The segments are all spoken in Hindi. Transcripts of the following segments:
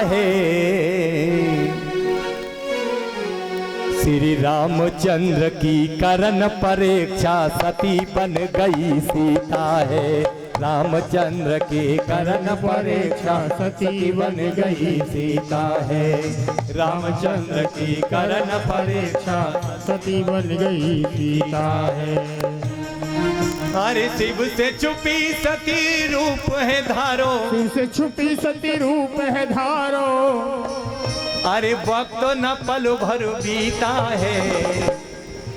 है। श्री रामचंद्र की करन परीक्षा सती बन गई सीता है। रामचंद्र की करन परीक्षा सती बन गई सीता है। रामचंद्र की करन परीक्षा सती बन गई सीता है। अरे शिव से छुपी सती रूप है धारो, शिव से छुपी सती रूप है धारो। अरे वक्त न पल भर बीता है।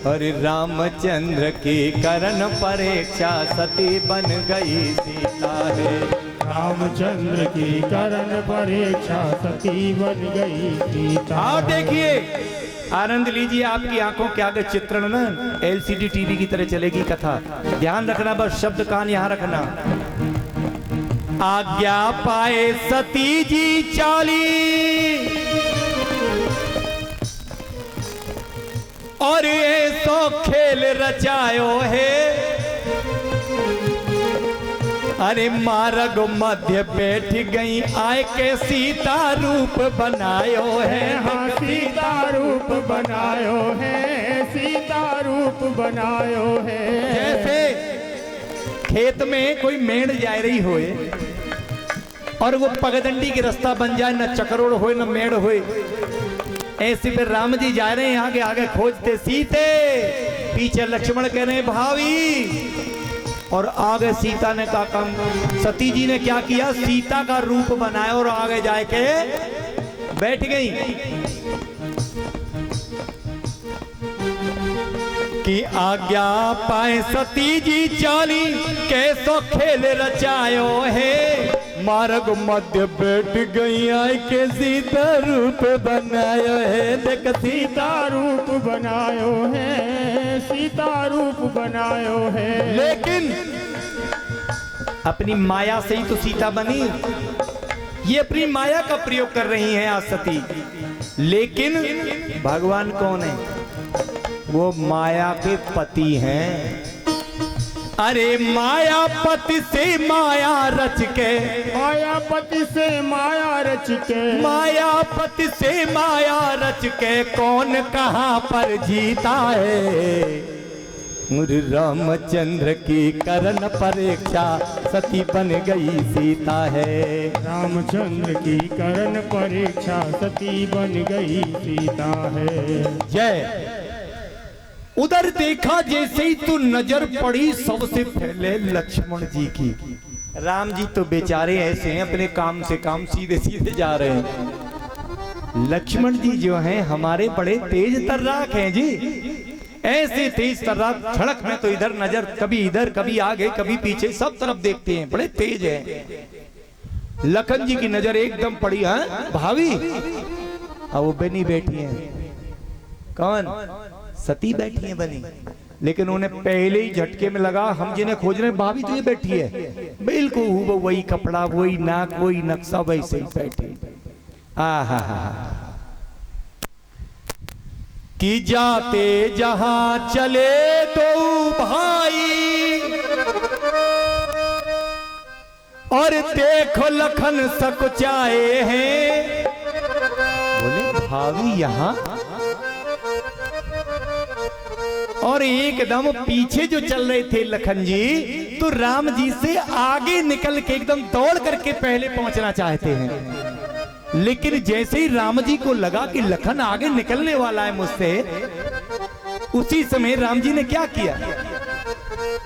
अरे रामचंद्र की करन परीक्षा सती बन गई सीता है। रामचंद्र की करन परीक्षा सती बन गई सीता। आओ देखिए, आनंद लीजिए। आपकी आंखों के आगे चित्रण ना एलसीडी टीवी की तरह चलेगी कथा। ध्यान रखना, बस शब्द कान यहाँ रखना। आज्ञा पाए सती जी चाली, और ऐसो खेल रचायो है। अरे मार्ग मध्य बैठ गई आय के सीता रूप बनायो है। हाँ सीता रूप बनायो है, सीता रूप बनायो है। जैसे खेत में कोई मेड़ जा रही होए और वो पगडंडी के रास्ता बन जाए, न चक्रोड़ होए न मेड़ होए, ऐसे पे राम जी जा रहे हैं आगे आगे खोजते सीते, पीछे लक्ष्मण कह रहे हैं भावी, और आगे सीता ने का काम, सती जी ने क्या किया, सीता का रूप बनाया और आगे जाके बैठ गई कि आज्ञा पाए सती जी चाली, कैसो खेल रचायो है। मार्ग मध्य बैठ गई आय के सीता रूप बनायो है। देख सीता रूप बनायो है, सीता रूप बनायो है। लेकिन अपनी माया से ही तो सीता बनी, ये अपनी माया का प्रयोग कर रही हैं आज सती। लेकिन भगवान कौन है, वो माया के पति हैं। अरे मायापति से माया रच के, मायापति से माया रच के, मायापति से माया रच के कौन कहाँ पर जीता है। मुझे रामचंद्र की करन परीक्षा सती बन गई सीता है। रामचंद्र की करन परीक्षा सती बन गई सीता है। जय। उधर देखा जैसे ही तो नजर पड़ी सबसे पहले लक्ष्मण जी की। राम जी तो बेचारे ऐसे हैं, अपने काम से काम सीधे सीधे जा रहे हैं। लक्ष्मण जी जो हैं हमारे बड़े तेज तर्राक हैं जी, ऐसे तेज तर्राक, झड़क में तो इधर नजर, कभी इधर कभी आगे कभी पीछे, सब तरफ देखते हैं, बड़े तेज हैं। लखन जी की नजर एकदम पड़ी है भाभी, अब वो बनी बैठी है, कौन, सती बैठी है बनी। लेकिन उन्हें पहले ही झटके में लगा हम जिन्हें खोज रहे हैं भाभी तो ये बैठी है, बिल्कुल वही कपड़ा, वही नाक, वही नक्शा, वैसे ही बैठी। आहा कि जाते जहां चले दो भाई, और देखो लखन सकुचाए हैं। बोले भाभी यहां, और एकदम पीछे जो चल रहे थे लखन जी, तो राम जी से आगे निकल के एकदम दौड़ करके पहले पहुंचना चाहते हैं। लेकिन जैसे ही राम जी को लगा कि लखन आगे निकलने वाला है मुझसे, उसी समय राम जी ने क्या किया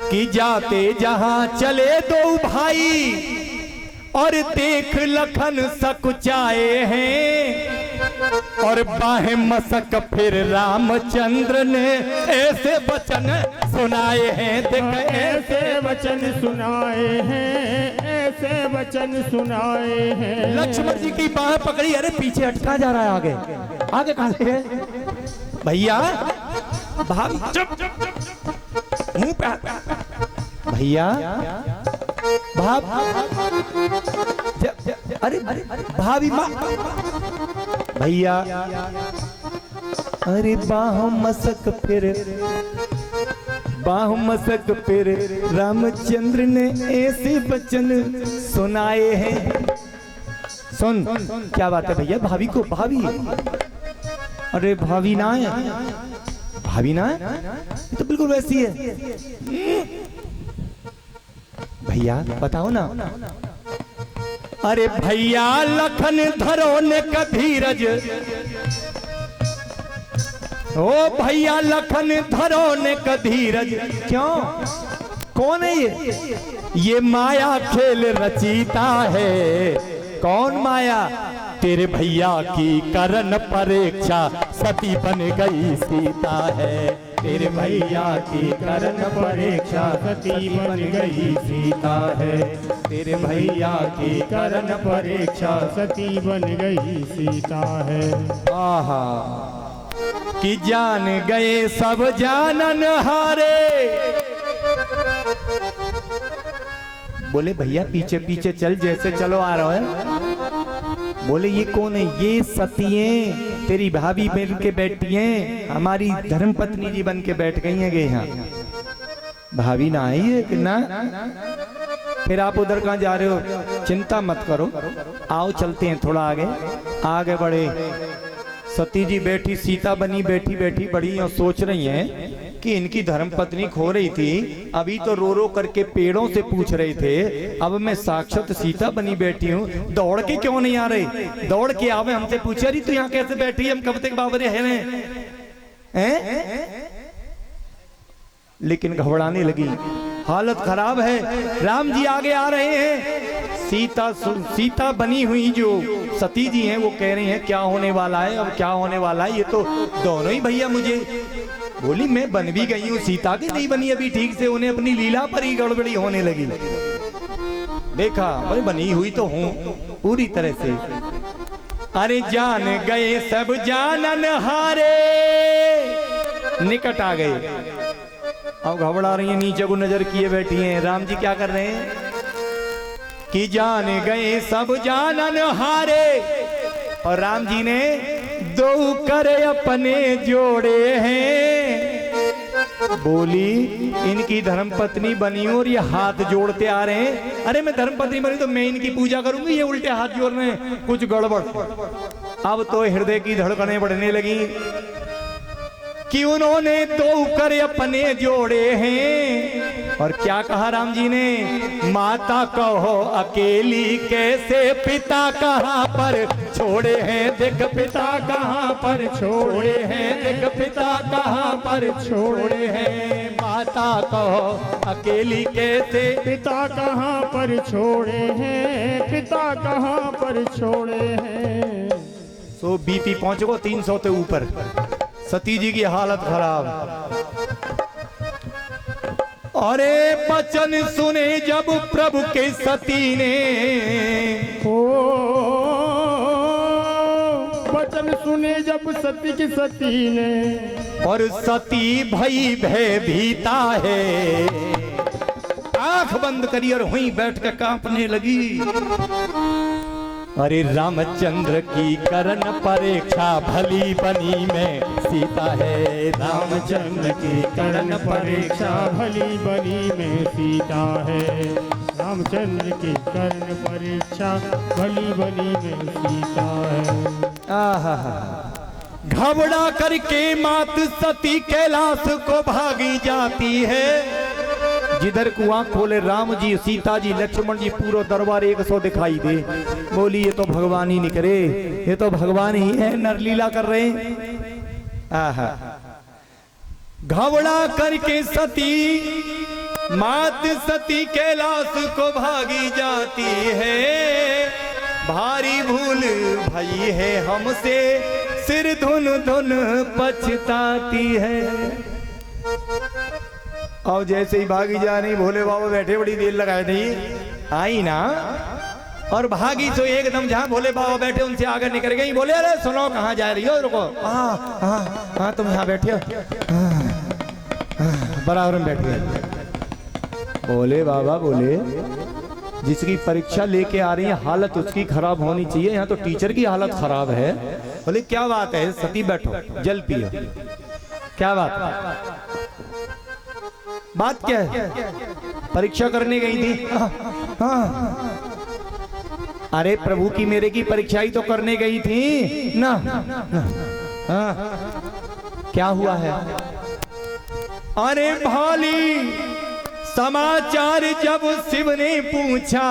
कि जाते जहां चले दो भाई, और देख लखन सकुचाए हैं। और बाहें मसक फिर रामचंद्र ने ऐसे वचन सुनाए हैं। देख ऐसे वचन सुनाए हैं, ऐसे वचन सुनाए हैं। लक्ष्मण जी की बाह पकड़ी, अरे पीछे अटका जा रहा है, आगे आगे कहां से है भैया, भाभी चुप, मुंह पे भैया, अरे भाभी माँ भैया, अरे बाह मसक फिर रामचंद्र ने ऐसे वचन सुनाए हैं। सुन क्या बात है भैया, भाभी को भाभी, अरे भाभी ना है, भाभी ना है, ये तो बिल्कुल वैसी है। भैया बताओ ना। अरे भैया लखन धरो ने का धीरज, ओ भैया लखन धरो ने का धीरज। क्यों, कौन है ये माया खेल रचीता है। कौन माया, तेरे भैया की करण परीक्षा सती बन गई सीता है। तेरे भैया की करण परीक्षा सती बन गई सीता है। तेरे भैया की करण परीक्षा सती बन गई सीता है। आहा कि जान गए सब जानन हारे। बोले भैया पीछे पीछे चल, जैसे चलो आ रहा है। बोले ये कौन है, ये सतिये तेरी भाभी बन के बैठी हैं, हमारी धर्म पत्नी जी बन के बैठ गई हैं यहाँ। भाभी ना आई है कि ना। फिर आप उधर कहाँ जा रहे हो, चिंता मत करो, आओ चलते हैं थोड़ा आगे। आगे बढ़े, सती जी बैठी, सीता बनी बैठी बैठी बड़ी और सोच रही हैं कि इनकी धर्म पत्नी खो रही थी, अभी तो रो रो करके पेड़ों से पूछ रहे थे, अब मैं साक्षात सीता बनी बैठी हूँ, दौड़ के क्यों नहीं आ रहे। दौड़ के आवे, हमसे पूछे रही तू यहाँ कैसे बैठी, हम कब तक बाबरे हैं। लेकिन घबराने लगी, हालत खराब है। राम जी आगे आ रहे हैं, सीता बनी हुई जो सती जी हैं वो कह रही हैं क्या होने वाला है, अब क्या होने वाला है, ये तो दोनों ही भैया मुझे। बोली मैं बन भी गई हूँ, सीता की नहीं बनी अभी ठीक से, उन्हें अपनी लीला पर ही गड़बड़ी होने लगी। देखा भाई बनी हुई तो हूँ पूरी तरह से। अरे जान गए सब जानन हारे, निकट आ गए, अब घबरा रही है, नीचे को नजर किए बैठी हैं। राम जी क्या कर रहे हैं कि जान गए सब जानन हारे, और राम जी ने दो करे अपने जोड़े हैं। बोली इनकी धर्म पत्नी बनी और ये हाथ जोड़ते आ रहे हैं। अरे मैं धर्म पत्नी बनी तो मैं इनकी पूजा करूंगी, ये उल्टे हाथ जोड़ रहे हैं, कुछ गड़बड़। अब तो हृदय की धड़कनें बढ़ने लगी कि उन्होंने दो कर अपने जोड़े हैं। और क्या कहा राम जी ने, माता कहो अकेली कैसे, पिता कहाँ पर छोड़े हैं, देख पिता कहाँ पर छोड़े हैं, देख पिता कहाँ पर छोड़े हैं। माता कहो अकेली कैसे, पिता कहाँ पर छोड़े हैं, पिता कहाँ पर छोड़े हैं। सो बीपी पहुंच गो 300 से ऊपर, सती जी की हालत खराब। अरे बचन सुने जब प्रभु के सती ने, ओ बचन सुने जब सती की सती ने, और सती भई भयभीता है। आंख बंद करी और वहीं बैठ कर कांपने लगी। अरे रामचंद्र की करण परीक्षा भली बनी में सीता है। रामचंद्र की करण परीक्षा भली बनी में सीता है। रामचंद्र की करण परीक्षा भली बनी में सीता है। आहा घबरा करके मात सती कैलाश को भागी जाती है। जिधर कुआं खोले राम जी, सीता जी, लक्ष्मण जी, पूरा दरबार 100 दिखाई दे। बोली ये तो भगवान ही निकले, ये तो भगवान ही है, नरलीला कर रहे हैं। आहा घबरा करके सती मात सती कैलाश को भागी जाती है। भारी भूल भई है हमसे, सिर धुन धुन पछताती है। और जैसे ही भागी जा रही, भोले बाबा बैठे बड़ी देर लगाए थे, आई ना और भागी तो एकदम जहां भोले बाबा बैठे उनसे आगे निकल गई। बोले अरे सुनो कहाँ जा रही हो, रुको। हाँ तुम यहाँ बैठे हो, बराबर में बैठ गए। बोले बाबा बोले जिसकी परीक्षा लेके आ रही है हालत उसकी खराब होनी चाहिए, यहाँ तो टीचर की हालत खराब है। बोले क्या बात है, सती बैठो जल पियो। क्या बात क्या है, परीक्षा करने गई थी। अरे प्रभु की मेरे की परीक्षा ही तो करने गई थी ना, हाँ क्या हुआ है? अरे भाली समाचार जब शिव ने पूछा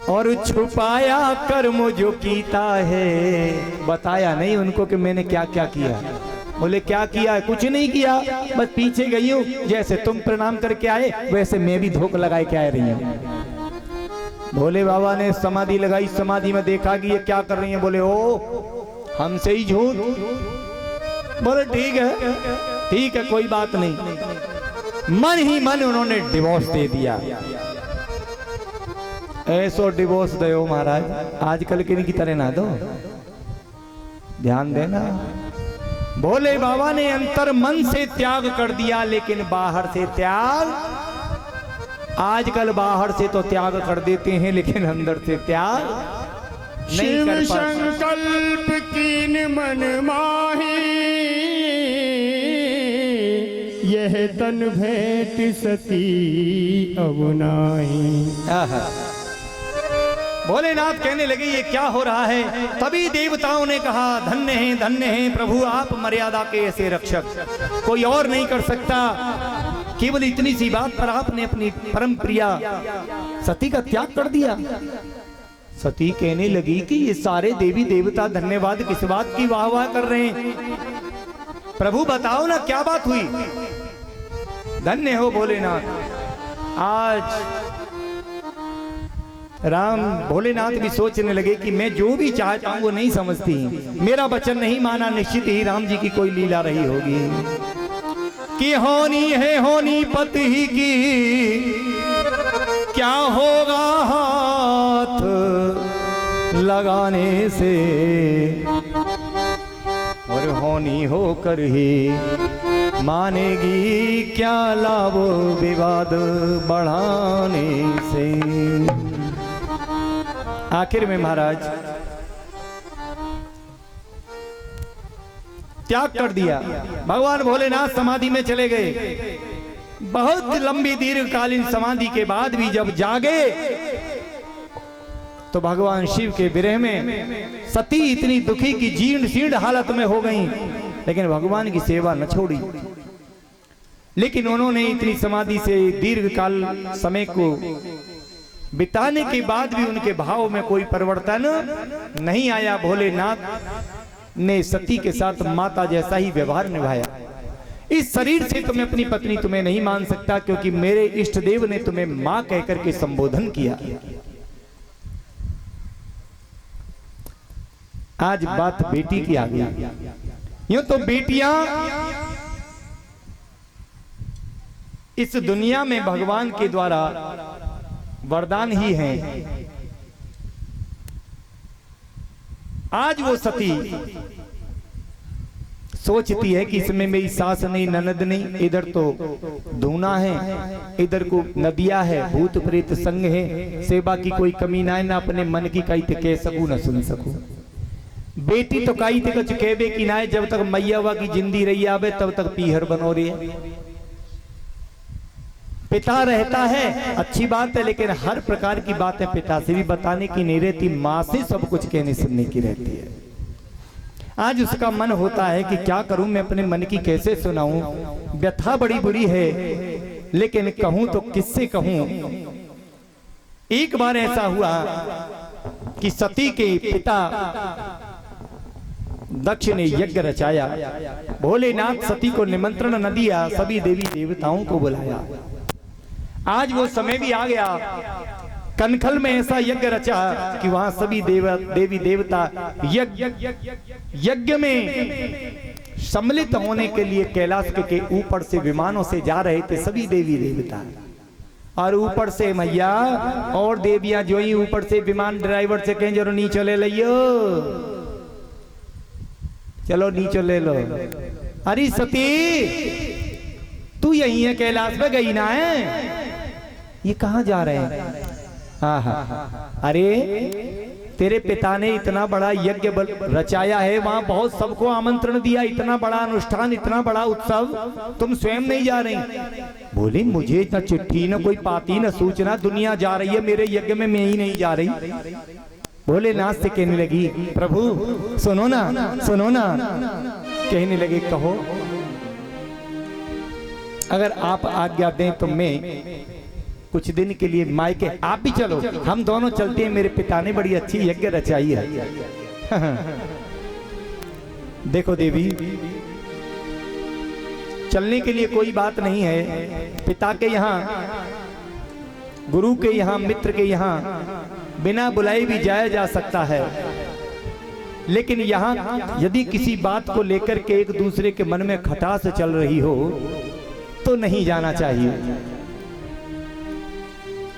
और छुपाया कर्म जो कीता है, बताया नहीं उनको कि मैंने क्या क्या किया। बोले क्या किया? कुछ नहीं किया, बस पीछे गई हूँ, जैसे तुम प्रणाम करके आए वैसे मैं भी धोख लगाए के आ रही हूँ। भोले बाबा ने समाधि लगाई, समाधि में देखा कि ये क्या कर रही है। बोले ओ हमसे ही झूठ। बोले ठीक है कोई बात नहीं। मन ही मन उन्होंने डिवोर्स दे दिया। ऐसो डिवोर्स दो महाराज, आजकल के की तरह ना दो, ध्यान देना। भोले बाबा ने अंतर मन से त्याग कर दिया, लेकिन बाहर से त्याग, आजकल बाहर से तो त्याग कर देते हैं लेकिन अंदर से त्याग नहीं शिव कर संकल्प कीन मन माही, यह तन भेंट सती अब नाही। भोलेनाथ कहने लगे ये क्या हो रहा है? तभी देवताओं ने कहा धन्य है प्रभु, आप मर्यादा के ऐसे रक्षक, कोई और नहीं कर सकता। केवल इतनी सी बात पर आपने अपनी परम प्रिया सती का त्याग कर दिया। सती कहने लगी कि ये सारे देवी देवता धन्यवाद किस बात की वाह वाह कर रहे हैं? प्रभु बताओ ना क्या बात हुई? धन्य हो भोलेनाथ। आज राम भोलेनाथ भी सोचने लगे कि मैं जो भी चाहता हूं वो नहीं समझती, मेरा वचन नहीं माना, निश्चित ही राम जी की कोई लीला रही होगी कि होनी पति ही की, क्या होगा हाथ लगाने से, और होनी होकर ही मानेगी क्या लाभ विवाद बढ़ाने से। आखिर में महाराज त्याग कर दिया। भगवान भोलेनाथ समाधि में चले गए। बहुत लंबी दीर्घकालीन समाधि के बाद भी जब जागे तो भगवान शिव के विरह में सती इतनी दुखी की जीर्ण शीर्ण हालत में हो गई, लेकिन भगवान की सेवा न छोड़ी। लेकिन उन्होंने इतनी समाधि से दीर्घकाल समय को बिताने के बाद भी उनके भाव में कोई परिवर्तन नहीं आया। भोलेनाथ ने सती के साथ माता जैसा ही व्यवहार निभाया। इस शरीर से तुम्हें अपनी पत्नी तुम्हें नहीं मान सकता, क्योंकि मेरे इष्ट देव ने तुम्हें मां कहकर के संबोधन किया। आज बात बेटी की आ गई। यूं तो बेटियां इस दुनिया में भगवान के द्वारा वरदान ही हैं। आज वो सती सोचती है कि इसमें मेरी सास नहीं, ननद नहीं, इधर तो धूना है, इधर को नदिया है, भूत प्रेत संग है, सेवा की कोई कमी ना है, ना अपने मन की कही थे कह सकूं ना सुन सकूं। बेटी तो कही थे कुछ कहबे की ना है, जब तक मैयावा की जिंदी रही आवे तब तक पीहर बनो रही है। पिता रहता है अच्छी बात है, लेकिन हर प्रकार की बातें पिता से भी बताने की नहीं रहती, माँ से सब कुछ कहने सुनने की रहती है। आज उसका मन होता है कि क्या करूं, मैं अपने मन की कैसे सुनाऊं, व्यथा बड़ी बुरी है, लेकिन कहूं तो किससे कहूं। एक बार ऐसा हुआ कि सती के पिता दक्ष ने यज्ञ रचाया। भोलेनाथ सती को निमंत्रण न दिया, सभी देवी देवताओं को बुलाया। आज वो समय भी आ गया, कनखल में ऐसा यज्ञ रचा कि वहां सभी देवी देवता यज्ञ में सम्मिलित होने के लिए कैलाश के ऊपर से विमानों से जा रहे थे सभी देवी देवता। और ऊपर से मैया और देवियां जो ही ऊपर से विमान ड्राइवर से कहें जरूर नीचे ले लियो, चलो नीचे ले लो। अरे सती तू यही है, कैलाश में गई ना है, ये कहां जा रहे हैं? हाँ, अरे तेरे पिता ने इतना बड़ा यज्ञ रचाया है, वहां बहुत सबको आमंत्रण दिया, इतना बड़ा अनुष्ठान, इतना बड़ा उत्सव, तुम स्वयं नहीं जा रही। बोली मुझे न चिट्ठी, न कोई पाती, न सूचना, दुनिया जा रही है मेरे यज्ञ में, मैं ही नहीं जा रही। भोलेनाथ से कहने लगी प्रभु सुनो ना, सुनो ना। कहने लगे कहो, अगर आप आज्ञा दें तो मैं कुछ दिन के लिए मायके, आप भी चलो, हम दोनों चलते हैं, मेरे पिता ने बड़ी अच्छी यज्ञ रचाई है। देखो देवी, चलने के लिए कोई बात नहीं है, पिता के यहाँ, गुरु के यहाँ, मित्र के यहाँ बिना बुलाए भी जाया जा सकता है, लेकिन यहाँ यदि किसी बात को लेकर के एक दूसरे के मन में खटास चल रही हो तो नहीं जाना चाहिए।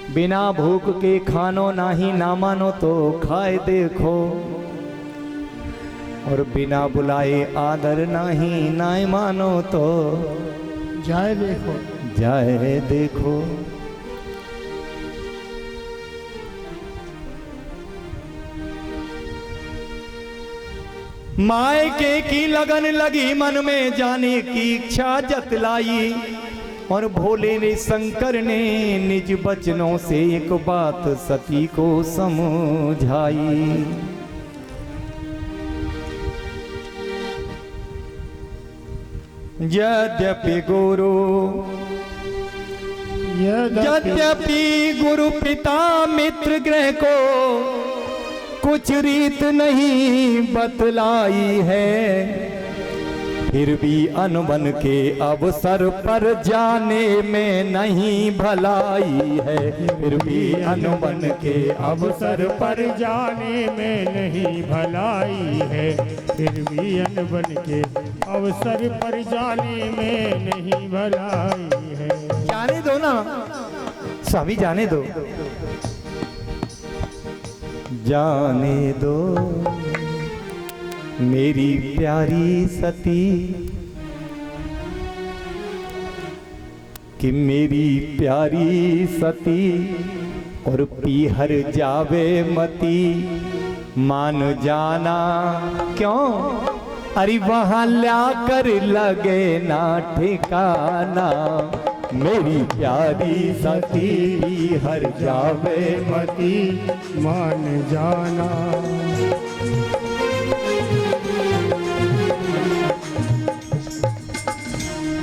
बिना भूख के खानो नाही, ना मानो तो खाए देखो, और बिना बुलाए आदर नाही, ना मानो तो जाए देखो, जाए देखो। मायके की लगन लगी, मन में जाने की इच्छा जतलाई, और भोले ने शंकर ने निज बचनों से एक बात सती को समझाई। यद्यपि गुरु पिता मित्र ग्रह को कुछ रीत नहीं बतलाई है, फिर भी अनबन के अवसर पर जाने में नहीं भलाई है, फिर भी अनबन के अवसर पर जाने में नहीं भलाई है, फिर भी अनबन के अवसर पर जाने में नहीं भलाई है। जाने दो ना स्वामी, जाने दो, जाने दो मेरी प्यारी सती, कि मेरी प्यारी सती और पीहर जावे मती, मान जाना क्यों, अरे वहां ला कर लगे ना ठिकाना, मेरी प्यारी सती पीहर जावे मती, मान जाना।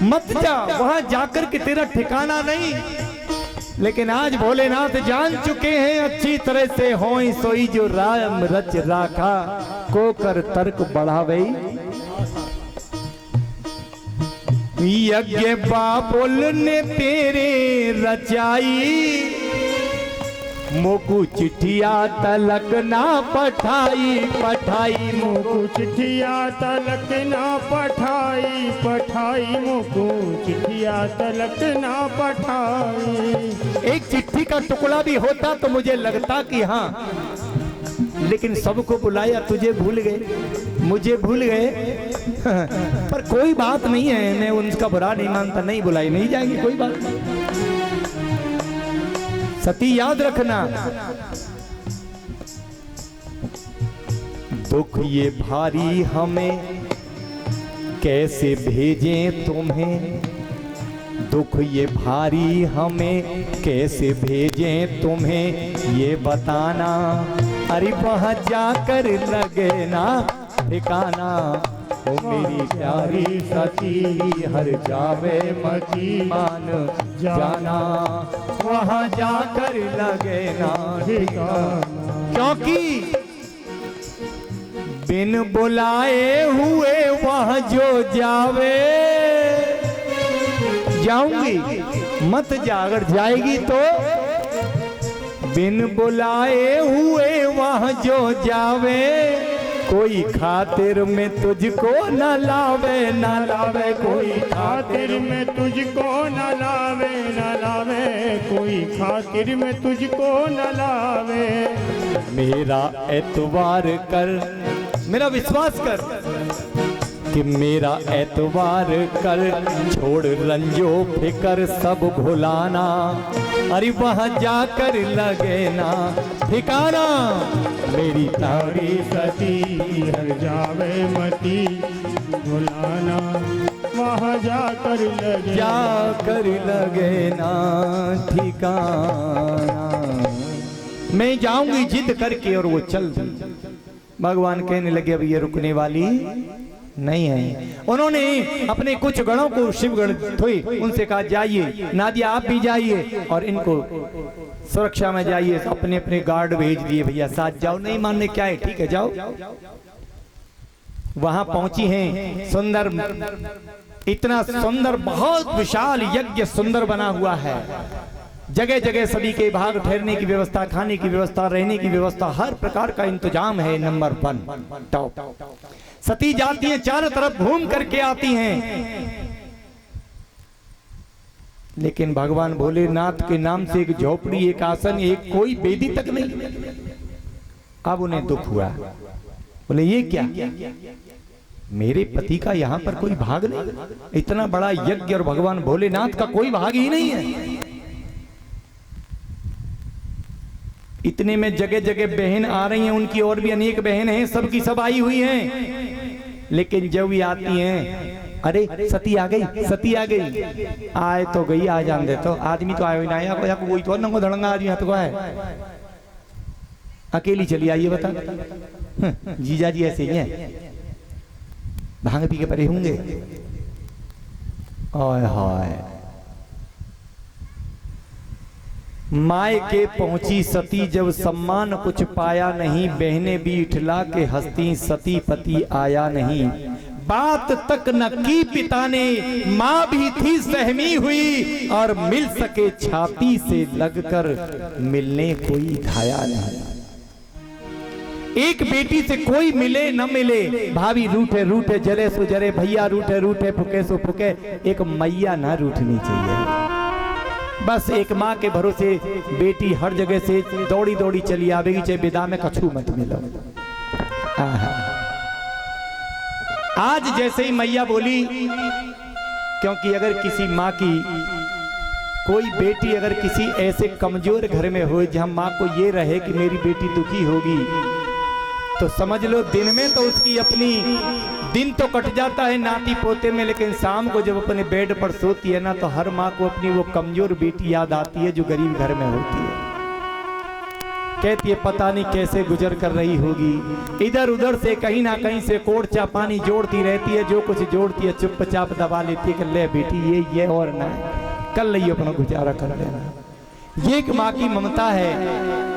मत जा, वहां जाकर के तेरा ठिकाना नहीं। लेकिन आज भोलेनाथ जान चुके हैं अच्छी तरह से, होई सोई जो राम रच राखा, को कर तर्क बढ़ावे। यज्ञ बाबुल ने तेरे रचाई, मोकू चिट्ठिया तलक ना पठाई, पठाई मोकू चिट्ठिया तलक ना पठाई, पठाई मोकू चिट्ठिया तलक ना पठाई। एक चिट्ठी का टुकड़ा भी होता तो मुझे लगता कि हाँ, लेकिन सबको बुलाया, तुझे भूल गए, मुझे भूल गए। पर कोई बात नहीं है, मैं उनका बुरा नहीं मानता, नहीं बुलाई नहीं जाएंगे, कोई बात नहीं। सती याद रखना, दुख ये भारी हमें कैसे भेजें तुम्हें, दुख ये भारी हमें कैसे भेजें तुम्हें, ये बताना, अरे वहां जाकर लगे ना ठिकाना, ओ मेरी प्यारी सती हर जावे मती, मान जाना, वहां जाकर लगे ना ठिकाना, क्योंकि बिन बुलाए हुए वह जो जावे, जाऊंगी मत जा, अगर जाएगी तो बिन बुलाए हुए वह जो जावे, कोई खातिर में तुझको न लावे, न लावे, कोई खातिर में तुझको न लावे, न लावे, कोई खातिर में तुझको न लावे। मेरा एतबार कर, मेरा विश्वास कर कि मेरा एतबार कर, छोड़ रंजो फिकर सब भुलाना, अरे वहां जाकर लगे ना ठिकाना, मेरी तारी सती हर जावे मती, बुलाना वहाँ जाकर लगे ना ठिकाना। मैं जाऊंगी जिद करके और वो चल दी। भगवान कहने लगे अब ये रुकने वाली नहीं है। उन्होंने अपने कुछ गणों को शिवगण थे उनसे कहा जाइए नादिया आप भी जाइए और इनको सुरक्षा में जाइए। अपने अपने गार्ड भेज दिए, भैया साथ जाओ। नहीं मानने क्या है, ठीक है जाओ। वहां पहुंची हैं सुंदर, इतना सुंदर बहुत विशाल यज्ञ सुंदर बना हुआ है। जगह जगह सभी के भाग, ठहरने की व्यवस्था, खाने की व्यवस्था, रहने की व्यवस्था, हर प्रकार का इंतजाम है। Number 1 top. सती जाती हैं, चारों तरफ घूम करके आती हैं, लेकिन भगवान भोलेनाथ के नाम से एक झोपड़ी, एक आसन, एक कोई वेदी तक नहीं। अब उन्हें दुख हुआ, बोले ये क्या, मेरे पति का यहाँ पर कोई भाग नहीं, इतना बड़ा यज्ञ और भगवान भोलेनाथ का कोई भाग ही नहीं है। इतने में जगह जगह बहन आ रही हैं, उनकी और भी अनेक बहन हैं, सबकी सब आई हुई हैं। लेकिन जब भी आती हैं, अरे सती आ गई, सती आ गई। आए तो गई, आ जान दे तो आदमी तो आया ना आया को कोई तो नंगो धड़ंगा आदमी हाथ को है, अकेली चली आई है बता। जीजा जी ऐसे ही हैं, भांग पी के परे होंगे। ओए हाय, मायके पहुंची सती जब सम्मान कुछ पाया नहीं, बहने भी इठला के हस्ती सती पति आया नहीं। बात तक न की पिता ने, माँ भी थी सहमी हुई, और मिल सके छाती से लगकर मिलने कोई धाया नहीं। एक बेटी से कोई मिले न मिले, भाभी रूठे रूठे जले सो जले, भैया रूठे रूठे फुके सो फुके, एक मैया ना रूठनी चाहिए। बस एक माँ के भरोसे बेटी हर जगह से दौड़ी दौड़ी चली आवेगी, चाहे विदा में कछू मत मिलो। आज जैसे ही मैया बोली, क्योंकि अगर किसी माँ की कोई बेटी अगर किसी ऐसे कमजोर घर में हो जहां माँ को ये रहे कि मेरी बेटी दुखी होगी, तो समझ लो दिन में तो उसकी अपनी दिन तो कट जाता है नाती पोते में, लेकिन शाम को जब अपने बेड पर सोती है ना, तो हर माँ को अपनी वो कमजोर बेटी याद आती है जो गरीब घर में होती है। कहती है पता नहीं कैसे गुजर कर रही होगी, इधर उधर से कहीं ना कहीं से कोड़चा पानी जोड़ती रहती है, जो कुछ जोड़ती है चुपचाप दबा लेती है कि ले बेटी ये और ना कर ली अपना गुजारा कर लेना। ये एक माँ की ममता है।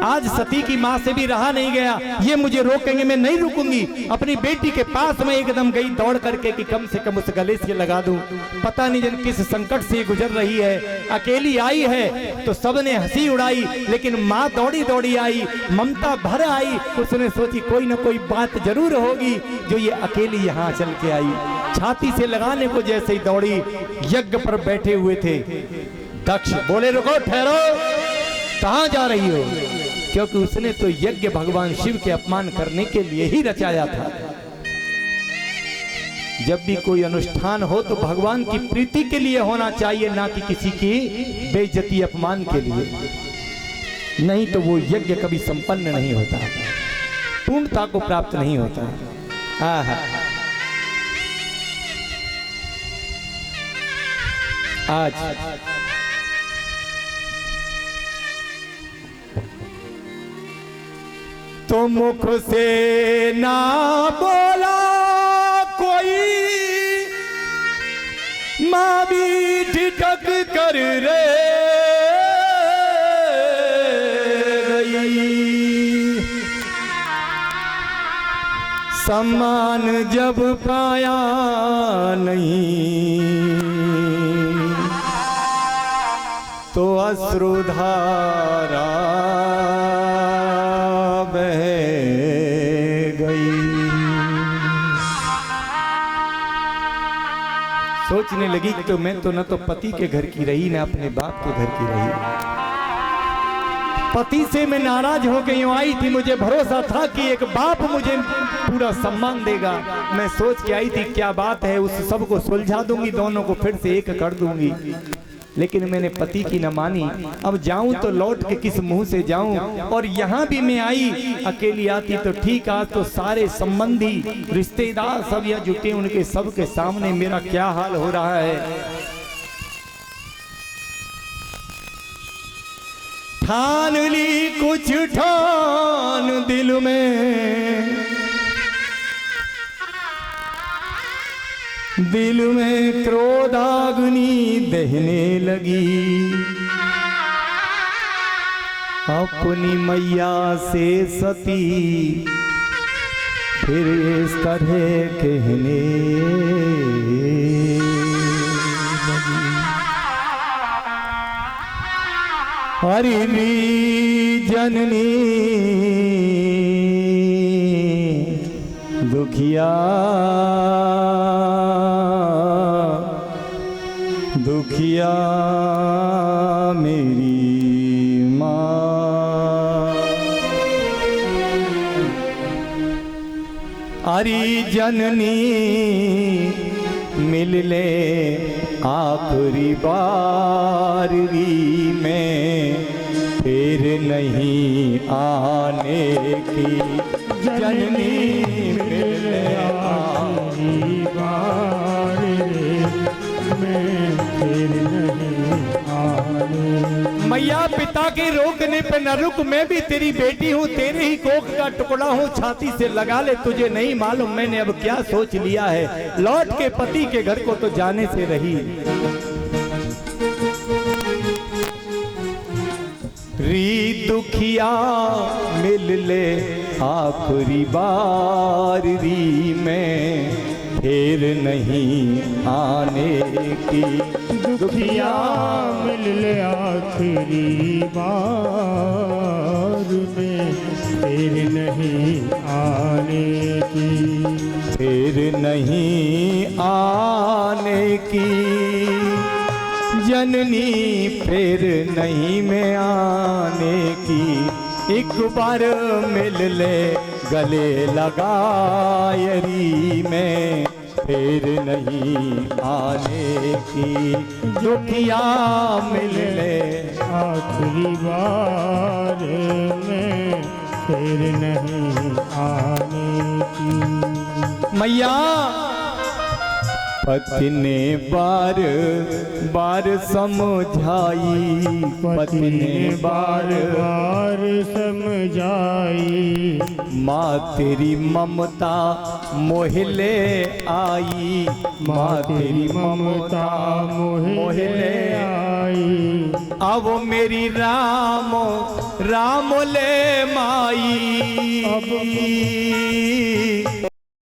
आज सती की माँ से भी रहा नहीं गया, ये मुझे रोकेंगे, मैं नहीं रुकूंगी। अपनी बेटी के पास में एकदम गई दौड़ करके कि कम से कम उस गले से लगा दूं। पता नहीं जन किस संकट से गुजर रही है, अकेली आई है तो सबने हंसी उड़ाई, लेकिन माँ दौड़ी दौड़ी आई, ममता भर आई। उसने सोची कोई ना कोई बात जरूर होगी जो ये अकेली यहाँ चल के आई। छाती से लगाने को जैसे ही दौड़ी, यज्ञ पर बैठे हुए थे दक्ष बोले रुको ठहरो, कहाँ जा रही हो? क्योंकि उसने तो यज्ञ भगवान शिव के अपमान करने के लिए ही रचाया था। जब भी कोई अनुष्ठान हो तो भगवान की प्रीति के लिए होना चाहिए, ना कि किसी की बेइज्जती अपमान के लिए। नहीं तो वो यज्ञ कभी संपन्न नहीं होता, पूर्णता को प्राप्त नहीं होता। आज तो मुख से ना बोला कोई, माँ भी ठिठक कर रे गई। सम्मान जब पाया नहीं तो अश्रुधारा बह गई। सोचने लगी कि तो मैं तो न तो पति के घर की रही, न अपने बाप के घर की रही। पति से मैं नाराज होकर यूं आई थी, मुझे भरोसा था कि एक बाप मुझे पूरा सम्मान देगा। मैं सोच के आई थी क्या बात है, उस सब को सुलझा दूंगी, दोनों को फिर से एक कर दूंगी। लेकिन मैंने पति की न मानी। अब जाऊं तो लौट के किस मुंह से जाऊं, और यहाँ भी मैं आई अकेली आती तो ठीक। आज तो सारे संबंधी रिश्तेदार सब यहाँ जुटे, उनके सबके सामने मेरा क्या हाल हो रहा है। ठान ली कुछ ठान दिल में, दिल में क्रोधाग्नि दहने लगी। अपनी मैया से सती फिर इस तरह कहने लगी। हरि जननी दुखिया दुखिया मेरी माँ। हरि जननी मिल ले आखिरी बार री में, फिर नहीं आने की। जननी मिल ले आखिरी बार में, फिर नहीं आने। मैया पिता के रोकने पे न रुक, मैं भी तेरी बेटी हूँ, तेरे ही कोख का टुकड़ा हूँ, छाती से लगा ले। तुझे नहीं मालूम मैंने अब क्या सोच लिया है, लौट के पति के घर को तो जाने से रही। री दुखिया मिल ले आखिरी बार री में, फिर नहीं आने की। दुखिया मिल ले आखिरी बार में, फिर नहीं आने की। फिर नहीं आने की। जननी फिर नहीं मैं आने की। एक बार मिल ले गले लगायरी में, फिर नहीं आने की। दुखिया मिल ले आखिरी बार में, फिर नहीं आने की। मैया पति ने बार बार समझाई, पति ने बार बार समझाई। माँ तेरी ममता मोहिले आई, माँ तेरी ममता मोहिले आई। अब मेरी राम राम ले माई, अब